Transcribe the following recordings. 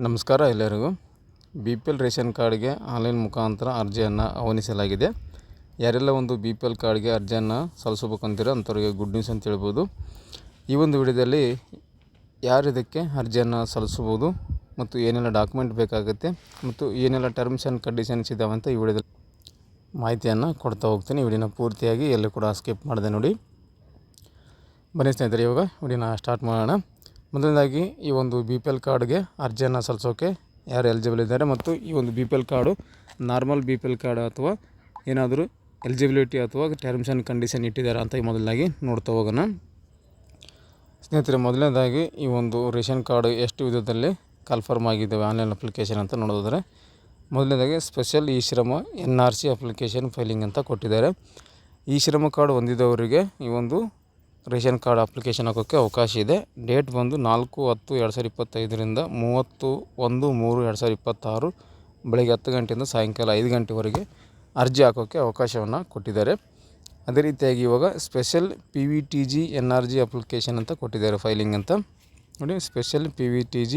ನಮಸ್ಕಾರ ಎಲ್ಲರಿಗೂ. BPL ration ಕಾರ್ಡ್ಗೆ ಆನ್ಲೈನ್ ಮುಖಾಂತರ ಅರ್ಜಿಯನ್ನು ಆಹ್ವಾನಿಸಲಾಗಿದೆ. ಯಾರೆಲ್ಲ ಒಂದು BPL ಕಾರ್ಡ್ಗೆ ಅರ್ಜಿಯನ್ನು ಸಲ್ಲಿಸಬೇಕಂತೀರ ಅಂಥವ್ರಿಗೆ ಗುಡ್ ನ್ಯೂಸ್ ಅಂತ ಹೇಳ್ಬೋದು. ಈ ಒಂದು ವಿಡಿಯೋದಲ್ಲಿ ಯಾರು ಇದಕ್ಕೆ ಅರ್ಜಿಯನ್ನು ಸಲ್ಲಿಸ್ಬೋದು ಮತ್ತು ಏನೆಲ್ಲ ಡಾಕ್ಯುಮೆಂಟ್ ಬೇಕಾಗುತ್ತೆ ಮತ್ತು ಏನೆಲ್ಲ ಟರ್ಮ್ಸ್ ಆ್ಯಂಡ್ ಕಂಡೀಷನ್ಸ್ ಇದ್ದಾವೆ ಅಂತ ಈ ವಿಡಿಯೋದಲ್ಲಿ ಮಾಹಿತಿಯನ್ನು ಕೊಡ್ತಾ ಹೋಗ್ತೀನಿ. ವಿಡಿಯೋನ ಪೂರ್ತಿಯಾಗಿ ಎಲ್ಲೂ ಕೂಡ ಸ್ಕಿಪ್ ಮಾಡಿದೆ ನೋಡಿ. ಬನ್ನಿ ಸ್ನೇಹಿತರೆ, ಇವಾಗ ವಿಡಿಯೋನ ಸ್ಟಾರ್ಟ್ ಮಾಡೋಣ. ಮೊದಲನೇದಾಗಿ ಈ ಒಂದು BPL ಕಾರ್ಡ್ಗೆ ಅರ್ಜಿಯನ್ನು ಸಲ್ಲಿಸೋಕ್ಕೆ ಯಾರು ಎಲಿಜಿಬಲ್ ಇದ್ದಾರೆ ಮತ್ತು ಈ ಒಂದು BPL card normal BPL card ಅಥವಾ ಏನಾದರೂ ಎಲಿಜಿಬಿಲಿಟಿ ಅಥವಾ ಟರ್ಮ್ಸ್ ಆ್ಯಂಡ್ ಕಂಡೀಷನ್ ಇಟ್ಟಿದ್ದಾರೆ ಅಂತ ಈ ಮೊದಲನೇದಾಗಿ ನೋಡ್ತಾ ಹೋಗೋಣ. ಸ್ನೇಹಿತರೆ, ಮೊದಲನೇದಾಗಿ ಈ ಒಂದು ರೇಷನ್ ಕಾರ್ಡು ಎಷ್ಟು ವಿಧದಲ್ಲಿ ಕನ್ಫರ್ಮ್ ಆಗಿದ್ದಾವೆ ಆನ್ಲೈನ್ ಅಪ್ಲಿಕೇಶನ್ ಅಂತ ನೋಡೋದಾದರೆ, ಮೊದಲನೇದಾಗಿ ಸ್ಪೆಷಲ್ ಈ ಶ್ರಮ NRC ಅಪ್ಲಿಕೇಶನ್ ಫೈಲಿಂಗ್ ಅಂತ ಕೊಟ್ಟಿದ್ದಾರೆ. ಈ ಶ್ರಮ ಕಾರ್ಡ್ ಹೊಂದಿದವರಿಗೆ ಈ ಒಂದು ರೇಷನ್ ಕಾರ್ಡ್ ಅಪ್ಲಿಕೇಶನ್ ಹಾಕೋಕ್ಕೆ ಅವಕಾಶ ಇದೆ. ಡೇಟ್ ಬಂದು 4/10/2025ರಿಂದ 31/3/2026 ಬೆಳಗ್ಗೆ 10 ಗಂಟೆಯಿಂದ ಸಾಯಂಕಾಲ 5 ಗಂಟೆವರೆಗೆ ಅರ್ಜಿ ಹಾಕೋಕ್ಕೆ ಅವಕಾಶವನ್ನು ಕೊಟ್ಟಿದ್ದಾರೆ. ಅದೇ ರೀತಿಯಾಗಿ ಇವಾಗ ಸ್ಪೆಷಲ್ PVTG NRG ಅಪ್ಲಿಕೇಶನ್ ಅಂತ ಕೊಟ್ಟಿದ್ದಾರೆ ಫೈಲಿಂಗ್ ಅಂತ ನೋಡಿ. Special PVTG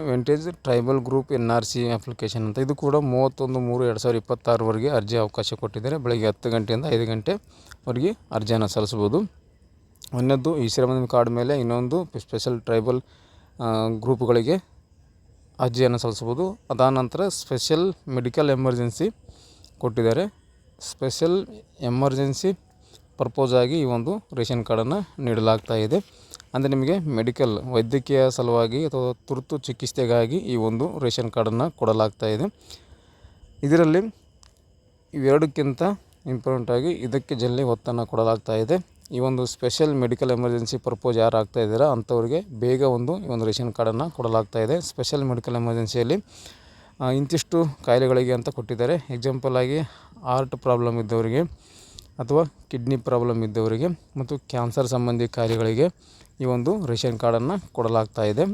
vantage tribal group NRC application ಅಂತ ಇದು ಕೂಡ 31/3/2026ವರೆಗೆ ಅರ್ಜಿ ಅವಕಾಶ ಕೊಟ್ಟಿದ್ದಾರೆ. ಬೆಳಗ್ಗೆ 10 ಗಂಟೆಯಿಂದ 5 ಗಂಟೆವರೆಗೆ ಅರ್ಜಿಯನ್ನು ಸಲ್ಲಿಸ್ಬೋದು. ಒಂದನೇದು ಈ ಶ್ರಮ ಕಾರ್ಡ್ ಮೇಲೆ ಇನ್ನೊಂದು ಸ್ಪೆಷಲ್ ಟ್ರೈಬಲ್ ಗ್ರೂಪ್ಗಳಿಗೆ ಅರ್ಜಿಯನ್ನು ಸಲ್ಲಿಸ್ಬೋದು. ಅದಾದ ನಂತರ ಸ್ಪೆಷಲ್ ಮೆಡಿಕಲ್ ಎಮರ್ಜೆನ್ಸಿ ಕೊಟ್ಟಿದ್ದಾರೆ. ಸ್ಪೆಷಲ್ ಎಮರ್ಜೆನ್ಸಿ ಪರ್ಪೋಸ್ ಆಗಿ ಈ ಒಂದು ರೇಷನ್ ಕಾರ್ಡನ್ನು ನೀಡಲಾಗ್ತಾ ಇದೆ. ಅಂದರೆ ನಿಮಗೆ ಮೆಡಿಕಲ್ ವೈದ್ಯಕೀಯ ಸಲುವಾಗಿ ಅಥವಾ ತುರ್ತು ಚಿಕಿತ್ಸೆಗಾಗಿ ಈ ಒಂದು ರೇಷನ್ ಕಾರ್ಡನ್ನು ಕೊಡಲಾಗ್ತಾ ಇದೆ. ಇದರಲ್ಲಿ ಇವೆರಡಕ್ಕಿಂತ ಇಂಪಾರ್ಟೆಂಟಾಗಿ ಇದಕ್ಕೆ ಜಲ್ದಿ ಒತ್ತನ್ನು ಕೊಡಲಾಗ್ತಾ ಇದೆ. ಈ ಒಂದು ಸ್ಪೆಷಲ್ ಮೆಡಿಕಲ್ ಎಮರ್ಜೆನ್ಸಿ ಪರ್ಪೋಸ್ ಯಾರು ಆಗ್ತಾ ಇದ್ದೀರಾ ಅಂಥವ್ರಿಗೆ ಬೇಗ ಈ ಒಂದು ರೇಷನ್ ಕಾರ್ಡನ್ನು ಕೊಡಲಾಗ್ತಾ ಇದೆ. ಸ್ಪೆಷಲ್ ಮೆಡಿಕಲ್ ಎಮರ್ಜೆನ್ಸಿಯಲ್ಲಿ ಇಂತಿಷ್ಟು ಕಾಯಿಲೆಗಳಿಗೆ ಅಂತ ಕೊಟ್ಟಿದ್ದಾರೆ. ಎಕ್ಸಾಂಪಲ್ ಆಗಿ ಹಾರ್ಟ್ ಪ್ರಾಬ್ಲಮ್ ಇದ್ದವರಿಗೆ ಅಥವಾ ಕಿಡ್ನಿ ಪ್ರಾಬ್ಲಮ್ ಇದ್ದವರಿಗೆ ಮತ್ತು ಕ್ಯಾನ್ಸರ್ ಸಂಬಂಧಿ ಕಾಯಿಲೆಗಳಿಗೆ ಈ ಒಂದು ರೇಷನ್ ಕಾರ್ಡನ್ನು ಕೊಡಲಾಗ್ತಾ ಇದೆ.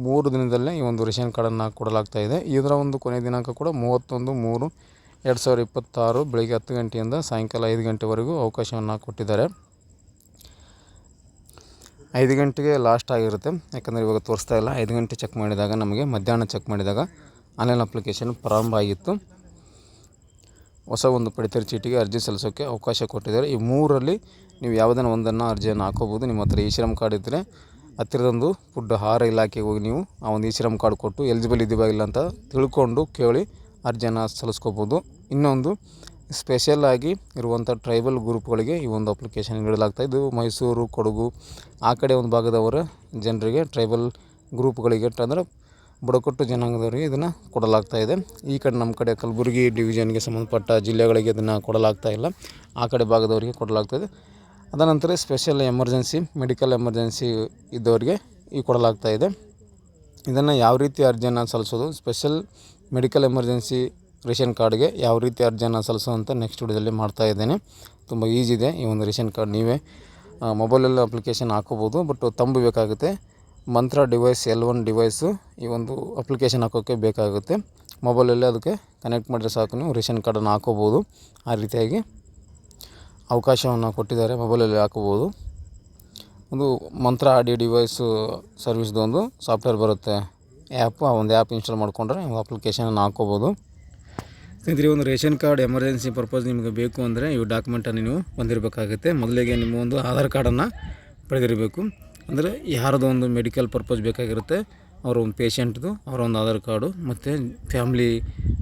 3 ದಿನದಲ್ಲೇ ಈ ಒಂದು ರೇಷನ್ ಕಾರ್ಡನ್ನು ಕೊಡಲಾಗ್ತಾ ಇದೆ. ಇದರ ಒಂದು ಕೊನೆಯ ದಿನಾಂಕ ಕೂಡ 31/3/2026 ಬೆಳಗ್ಗೆ 10 ಗಂಟೆಯಿಂದ ಸಾಯಂಕಾಲ 5 ಗಂಟೆವರೆಗೂ ಅವಕಾಶವನ್ನು ಕೊಟ್ಟಿದ್ದಾರೆ. 5 ಗಂಟೆಗೆ ಲಾಸ್ಟ್ ಆಗಿರುತ್ತೆ. ಯಾಕಂದರೆ ಇವಾಗ ತೋರಿಸ್ತಾ ಇಲ್ಲ. 5 ಗಂಟೆ ಚೆಕ್ ಮಾಡಿದಾಗ ನಮಗೆ ಮಧ್ಯಾಹ್ನ ಚೆಕ್ ಮಾಡಿದಾಗ ಆನ್ಲೈನ್ ಅಪ್ಲಿಕೇಶನ್ ಪ್ರಾರಂಭ ಆಗಿತ್ತು. ಹೊಸ ಒಂದು ಪಡಿತರ ಚೀಟಿಗೆ ಅರ್ಜಿ ಸಲ್ಲಿಸೋಕ್ಕೆ ಅವಕಾಶ ಕೊಟ್ಟಿದ್ದಾರೆ. ಈ 3ರಲ್ಲಿ ನೀವು ಯಾವುದನ್ನು ಒಂದನ್ನು ಅರ್ಜಿಯನ್ನು ಹಾಕೋಬೋದು. ನಿಮ್ಮ ಹತ್ರ ಈ ಶ್ರಮ್ ಕಾರ್ಡ್ ಇದ್ದರೆ ಹತ್ತಿರದೊಂದು ಫುಡ್ ಆಹಾರ ಇಲಾಖೆಗೆ ಹೋಗಿ ನೀವು ಆ ಒಂದು ಈ ಶ್ರಮ್ ಕಾರ್ಡ್ ಕೊಟ್ಟು ಎಲಿಜಿಬಲ್ ಇದ್ದೀವಾ ಇಲ್ಲ ಅಂತ ತಿಳ್ಕೊಂಡು ಕೇಳಿ ಅರ್ಜಿಯನ್ನು ಸಲ್ಲಿಸ್ಕೋಬೋದು. ಇನ್ನೊಂದು ಸ್ಪೆಷಲ್ ಆಗಿ ಇರುವಂಥ ಟ್ರೈಬಲ್ ಗ್ರೂಪ್ಗಳಿಗೆ ಈ ಒಂದು ಅಪ್ಲಿಕೇಶನ್ ನೀಡಲಾಗ್ತಾಯಿದೆ. ಇದು ಮೈಸೂರು, ಕೊಡಗು ಆ ಕಡೆ ಒಂದು ಭಾಗದವರ ಜನರಿಗೆ ಟ್ರೈಬಲ್ ಗ್ರೂಪ್ಗಳಿಗೆ ಅಂದರೆ ಬುಡಕಟ್ಟು ಜನಾಂಗದವರಿಗೆ ಇದನ್ನು ಕೊಡಲಾಗ್ತಾ ಇದೆ. ಈ ಕಡೆ ನಮ್ಮ ಕಡೆ ಕಲಬುರಗಿ ಡಿವಿಷನ್ಗೆ ಸಂಬಂಧಪಟ್ಟ ಜಿಲ್ಲೆಗಳಿಗೆ ಇದನ್ನು ಕೊಡಲಾಗ್ತಾ ಇಲ್ಲ. ಆ ಕಡೆ ಭಾಗದವರಿಗೆ ಕೊಡಲಾಗ್ತಾಯಿದೆ. ಅದನಂತರ ಸ್ಪೆಷಲ್ ಎಮರ್ಜೆನ್ಸಿ ಮೆಡಿಕಲ್ ಎಮರ್ಜೆನ್ಸಿ ಇದ್ದವರಿಗೆ ಕೊಡಲಾಗ್ತಾ ಇದೆ. ಇದನ್ನು ಯಾವ ರೀತಿ ಅರ್ಜಿಯನ್ನು ಸಲ್ಲಿಸೋದು, ಸ್ಪೆಷಲ್ ಮೆಡಿಕಲ್ ಎಮರ್ಜೆನ್ಸಿ ರೇಷನ್ ಕಾರ್ಡ್ಗೆ ಯಾವ ರೀತಿ ಅರ್ಜಿಯನ್ನು ಸಲ್ಲಿಸೋದು ಅಂತ ನೆಕ್ಸ್ಟ್ ವಿಡಿಯೋದಲ್ಲಿ ಮಾಡ್ತಾ ಇದ್ದೇನೆ. ತುಂಬ ಈಸಿ ಇದೆ ಈ ಒಂದು ರೇಷನ್ ಕಾರ್ಡ್. ನೀವೇ ಮೊಬೈಲಲ್ಲಿ ಅಪ್ಲಿಕೇಶನ್ ಹಾಕೋಬೋದು. ಬಟ್ ತಂಬು ಬೇಕಾಗುತ್ತೆ. ಮಂತ್ರ ಡಿವೈಸ್ L1 ಡಿವೈಸು ಈ ಒಂದು ಅಪ್ಲಿಕೇಶನ್ ಹಾಕೋಕ್ಕೆ ಬೇಕಾಗುತ್ತೆ. ಮೊಬೈಲಲ್ಲೇ ಅದಕ್ಕೆ ಕನೆಕ್ಟ್ ಮಾಡಿದ್ರೆ ಸಾಕು, ನೀವು ರೇಷನ್ ಕಾರ್ಡನ್ನು ಹಾಕೋಬೋದು. ಆ ರೀತಿಯಾಗಿ ಅವಕಾಶವನ್ನು ಕೊಟ್ಟಿದ್ದಾರೆ. ಮೊಬೈಲಲ್ಲಿ ಹಾಕೋಬೋದು. ಒಂದು ಮಂತ್ರ ಆಡಿಯೋ ಡಿವೈಸು ಸರ್ವಿಸ್ದು ಒಂದು ಸಾಫ್ಟ್ವೇರ್ ಬರುತ್ತೆ, ಆ್ಯಪು. ಆ ಒಂದು ಆ್ಯಪ್ ಇನ್ಸ್ಟಾಲ್ ಮಾಡಿಕೊಂಡ್ರೆ ನೀವು ಅಪ್ಲಿಕೇಶನನ್ನು ಹಾಕೋಬೋದು. ಸ್ನೇಹಿತರೆ, ಒಂದು ರೇಷನ್ ಕಾರ್ಡ್ ಎಮರ್ಜೆನ್ಸಿ ಪರ್ಪಸ್ ನಿಮಗೆ ಬೇಕು ಅಂದರೆ ಇವು ಡಾಕ್ಯುಮೆಂಟನ್ನು ನೀವು ಹೊಂದಿರಬೇಕಾಗುತ್ತೆ. ಮೊದಲಿಗೆ ನಿಮ್ಮ ಒಂದು ಆಧಾರ್ ಕಾರ್ಡನ್ನು ಪಡೆದಿರಬೇಕು. ಅಂದರೆ ಯಾರದೋ ಒಂದು ಮೆಡಿಕಲ್ ಪರ್ಪಸ್ ಬೇಕಾಗಿರುತ್ತೆ, ಅವರ ಒಂದು ಪೇಷಂಟ್ದು ಅವರ ಒಂದು ಆಧಾರ್ ಕಾರ್ಡು ಮತ್ತು ಫ್ಯಾಮ್ಲಿ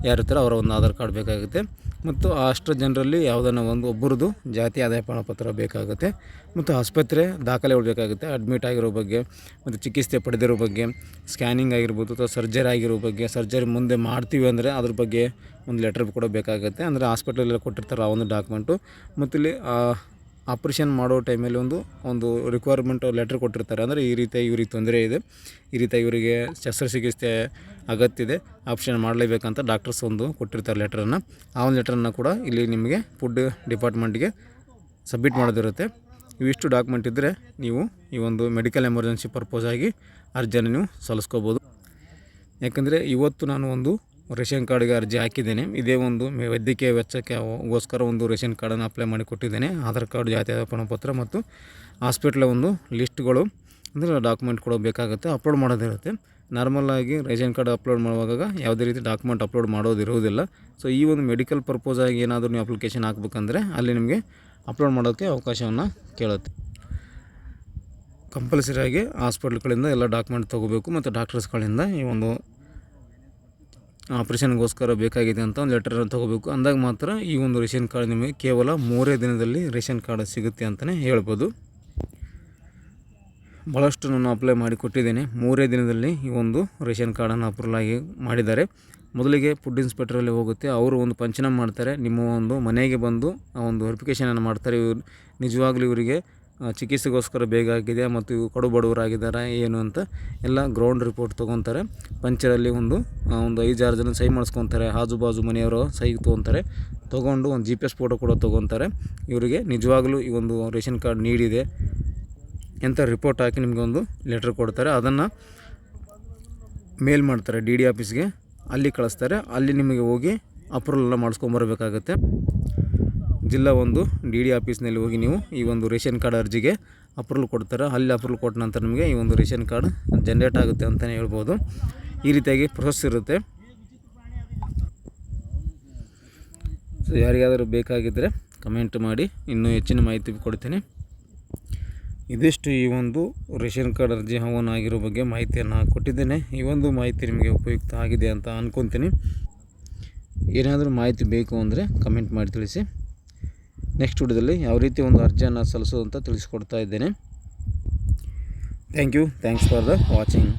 ಯಾರಿರ್ತಾರೆ ಅವರ ಒಂದು ಆಧಾರ್ ಕಾರ್ಡ್ ಬೇಕಾಗುತ್ತೆ. ಮತ್ತು ಅಷ್ಟು ಜನರಲ್ಲಿ ಯಾವುದನ್ನು ಒಬ್ಬರದು ಜಾತಿ ಆದಾಯ ಪ್ರಮಾಣಪತ್ರ ಬೇಕಾಗುತ್ತೆ. ಮತ್ತು ಆಸ್ಪತ್ರೆ ದಾಖಲೆಗಳು ಬೇಕಾಗುತ್ತೆ. ಅಡ್ಮಿಟ್ ಆಗಿರೋ ಬಗ್ಗೆ ಮತ್ತು ಚಿಕಿತ್ಸೆ ಪಡೆದಿರೋ ಬಗ್ಗೆ, ಸ್ಕ್ಯಾನಿಂಗ್ ಆಗಿರ್ಬೋದು ಅಥವಾ ಸರ್ಜರಿ ಆಗಿರೋ ಬಗ್ಗೆ, ಸರ್ಜರಿ ಮುಂದೆ ಮಾಡ್ತೀವಿ ಅಂದರೆ ಅದ್ರ ಬಗ್ಗೆ ಒಂದು ಲೆಟರ್ ಕೂಡ ಬೇಕಾಗುತ್ತೆ. ಅಂದರೆ ಹಾಸ್ಪಿಟಲಲ್ಲಿ ಕೊಟ್ಟಿರ್ತಾರೆ ಆ ಒಂದು ಡಾಕ್ಯುಮೆಂಟು. ಮತ್ತು ಇಲ್ಲಿ ಆಪ್ರೇಷನ್ ಮಾಡೋ ಟೈಮಲ್ಲಿ ಒಂದು ರಿಕ್ವೈರ್ಮೆಂಟ್ ಲೆಟ್ರ್ ಕೊಟ್ಟಿರ್ತಾರೆ. ಅಂದರೆ ಈ ರೀತಿಯಾಗಿ ಇವ್ರಿಗೆ ತೊಂದರೆ ಇದೆ, ಈ ರೀತಿಯಾಗಿ ಇವರಿಗೆ ಶಸ್ತ್ರಚಿಕಿತ್ಸೆ ಅಗತ್ಯ ಇದೆ, ಆಪ್ಷನ್ ಮಾಡಲೇಬೇಕಂತ ಡಾಕ್ಟರ್ಸ್ ಕೊಟ್ಟಿರ್ತಾರೆ ಲೆಟ್ರನ್ನು. ಆ ಒಂದು ಲೆಟ್ರನ್ನು ಕೂಡ ಇಲ್ಲಿ ನಿಮಗೆ ಫುಡ್ ಡಿಪಾರ್ಟ್ಮೆಂಟ್ಗೆ ಸಬ್ಮಿಟ್ ಮಾಡೋದಿರುತ್ತೆ. ಇವಿಷ್ಟು ಡಾಕ್ಯುಮೆಂಟ್ ಇದ್ದರೆ ನೀವು ಈ ಒಂದು ಮೆಡಿಕಲ್ ಎಮರ್ಜೆನ್ಸಿ ಪರ್ಪೋಸ್ ಆಗಿ ಅರ್ಜಿಯನ್ನು ನೀವು ಸಲ್ಲಿಸ್ಕೋಬೋದು. ಯಾಕಂದರೆ ಇವತ್ತು ನಾನು ರೇಷನ್ ಕಾರ್ಡ್ಗೆ ಅರ್ಜಿ ಹಾಕಿದ್ದೇನೆ. ಇದೇ ಒಂದು ವೈದ್ಯಕೀಯ ವೆಚ್ಚಕ್ಕೋಸ್ಕರ ರೇಷನ್ ಕಾರ್ಡನ್ನು ಅಪ್ಲೈ ಮಾಡಿ ಕೊಟ್ಟಿದ್ದೇನೆ. ಆಧಾರ್ ಕಾರ್ಡ್, ಜಾತಿ ಆದಾಯ ಪ್ರಮಾಣಪತ್ರ ಮತ್ತು ಹಾಸ್ಪಿಟ್ಲ ಲಿಸ್ಟ್ಗಳು ಅಂದರೆ ಡಾಕ್ಯುಮೆಂಟ್ ಕೂಡ ಬೇಕಾಗುತ್ತೆ, ಅಪ್ಲೋಡ್ ಮಾಡೋದಿರುತ್ತೆ. ನಾರ್ಮಲಾಗಿ ರೇಷನ್ ಕಾರ್ಡ್ ಅಪ್ಲೋಡ್ ಮಾಡುವಾಗ ಯಾವುದೇ ರೀತಿ ಡಾಕ್ಯುಮೆಂಟ್ ಅಪ್ಲೋಡ್ ಮಾಡೋದಿರುವುದಿಲ್ಲ. ಸೊ ಈ ಒಂದು ಮೆಡಿಕಲ್ ಪರ್ಪೋಸಾಗಿ ಏನಾದರೂ ನೀವು ಅಪ್ಲಿಕೇಶನ್ ಹಾಕಬೇಕಂದ್ರೆ ಅಲ್ಲಿ ನಿಮಗೆ ಅಪ್ಲೋಡ್ ಮಾಡೋಕ್ಕೆ ಅವಕಾಶವನ್ನು ಕೇಳುತ್ತೆ. ಕಂಪಲ್ಸರಿಯಾಗಿ ಹಾಸ್ಪಿಟ್ಲ್ಗಳಿಂದ ಎಲ್ಲ ಡಾಕ್ಯುಮೆಂಟ್ ತೊಗೋಬೇಕು ಮತ್ತು ಡಾಕ್ಟರ್ಸ್ಗಳಿಂದ ಈ ಒಂದು ಆಪ್ರೇಷನ್ಗೋಸ್ಕರ ಬೇಕಾಗಿದೆ ಅಂತ ಒಂದು ಲೆಟರನ್ನು ತೊಗೋಬೇಕು. ಅಂದಾಗ ಮಾತ್ರ ಈ ಒಂದು ರೇಷನ್ ಕಾರ್ಡ್ ನಿಮಗೆ ಕೇವಲ 3 ದಿನದಲ್ಲಿ ರೇಷನ್ ಕಾರ್ಡ್ ಸಿಗುತ್ತೆ ಅಂತಲೇ ಹೇಳ್ಬೋದು. ಭಾಳಷ್ಟು ನಾನು ಅಪ್ಲೈ ಮಾಡಿ ಕೊಟ್ಟಿದ್ದೇನೆ. 3 ದಿನದಲ್ಲಿ ಈ ಒಂದು ರೇಷನ್ ಕಾರ್ಡನ್ನು ಅಪ್ರೂವಲ್ ಆಗಿ ಮಾಡಿದ್ದಾರೆ. ಮೊದಲಿಗೆ ಫುಡ್ ಇನ್ಸ್ಪೆಕ್ಟ್ರಲ್ಲಿ ಹೋಗುತ್ತೆ, ಅವರು ಒಂದು ಪಂಚನಾಮ ಮಾಡ್ತಾರೆ, ನಿಮ್ಮ ಒಂದು ಮನೆಗೆ ಬಂದು ಆ ಒಂದು ವೆರಿಫಿಕೇಷನನ್ನು ಮಾಡ್ತಾರೆ. ಇವರು ನಿಜವಾಗ್ಲೂ ಇವರಿಗೆ ಚಿಕಿತ್ಸೆಗೋಸ್ಕರ ಬೇಕಾಗಿದೆ ಮತ್ತು ಇವು ಕಡು ಬಡವರಾಗಿದ್ದಾರೆ ಏನು ಅಂತ ಎಲ್ಲ ಗ್ರೌಂಡ್ ರಿಪೋರ್ಟ್ ತೊಗೊತಾರೆ. ಪಂಚರಲ್ಲಿ ಒಂದು 5-6 ಜನ ಸಹಿ ಮಾಡಿಸ್ಕೊತಾರೆ, ಆಜು ಬಾಜು ಮನೆಯವರು ಸಹಿ ತೊಗೊತಾರೆ. ತೊಗೊಂಡು ಒಂದು GPS ಫೋಟೋ ಕೂಡ ತೊಗೊತಾರೆ. ಇವರಿಗೆ ನಿಜವಾಗ್ಲೂ ಈ ಒಂದು ರೇಷನ್ ಕಾರ್ಡ್ ನೀಡಿದೆ ಅಂತ ರಿಪೋರ್ಟ್ ಹಾಕಿ ನಿಮಗೆ ಒಂದು ಲೆಟ್ರ್ ಕೊಡ್ತಾರೆ. ಅದನ್ನು ಮೇಲ್ ಮಾಡ್ತಾರೆ DD ಆಫೀಸ್ಗೆ, ಅಲ್ಲಿ ಕಳಿಸ್ತಾರೆ. ಅಲ್ಲಿ ನಿಮಗೆ ಹೋಗಿ ಅಪ್ರೂವಲ್ ಎಲ್ಲ ಮಾಡಿಸ್ಕೊಂಬರ್ಬೇಕಾಗತ್ತೆ. ಜಿಲ್ಲಾ ಒಂದು DD ಆಫೀಸ್ನಲ್ಲಿ ಹೋಗಿ ನೀವು ಈ ಒಂದು ರೇಷನ್ ಕಾರ್ಡ್ ಅರ್ಜಿಗೆ ಅಪ್ರೂವಲ್ ಕೊಡ್ತಾರೆ. ಅಲ್ಲಿ ಅಪ್ರೂವಲ್ ಕೊಟ್ಟ ನಂತರ ನಿಮಗೆ ಈ ಒಂದು ರೇಷನ್ ಕಾರ್ಡ್ ಜನ್ರೇಟ್ ಆಗುತ್ತೆ ಅಂತಲೇ ಹೇಳ್ಬೋದು. ಈ ರೀತಿಯಾಗಿ ಪ್ರೊಸೆಸ್ ಇರುತ್ತೆ. ಸೊ ಯಾರಿಗಾದರೂ ಬೇಕಾಗಿದ್ದರೆ ಕಮೆಂಟ್ ಮಾಡಿ, ಇನ್ನೂ ಹೆಚ್ಚಿನ ಮಾಹಿತಿ ಕೊಡ್ತೀನಿ. ಇದಿಷ್ಟು ಈ ಒಂದು ರೇಷನ್ ಕಾರ್ಡ್ ಅರ್ಜಿ ಆಹ್ವಾನ ಆಗಿರೋ ಬಗ್ಗೆ ಮಾಹಿತಿಯನ್ನು ಕೊಟ್ಟಿದ್ದೇನೆ. ಈ ಒಂದು ಮಾಹಿತಿ ನಿಮಗೆ ಉಪಯುಕ್ತ ಆಗಿದೆ ಅಂತ ಅಂದ್ಕೊತೀನಿ. ಏನಾದರೂ ಮಾಹಿತಿ ಬೇಕು ಅಂದರೆ ಕಮೆಂಟ್ ಮಾಡಿ ತಿಳಿಸಿ. ನೆಕ್ಸ್ಟ್ ವಿಡಿಯೋದಲ್ಲಿ ಯಾವ ರೀತಿ ಒಂದು ಅರ್ಜಿಯನ್ನು ಸಲ್ಲಿಸೋದು ಅಂತ ತಿಳಿಸ್ಕೊಡ್ತಾ ಇದ್ದೇನೆ. Thanks for the watching.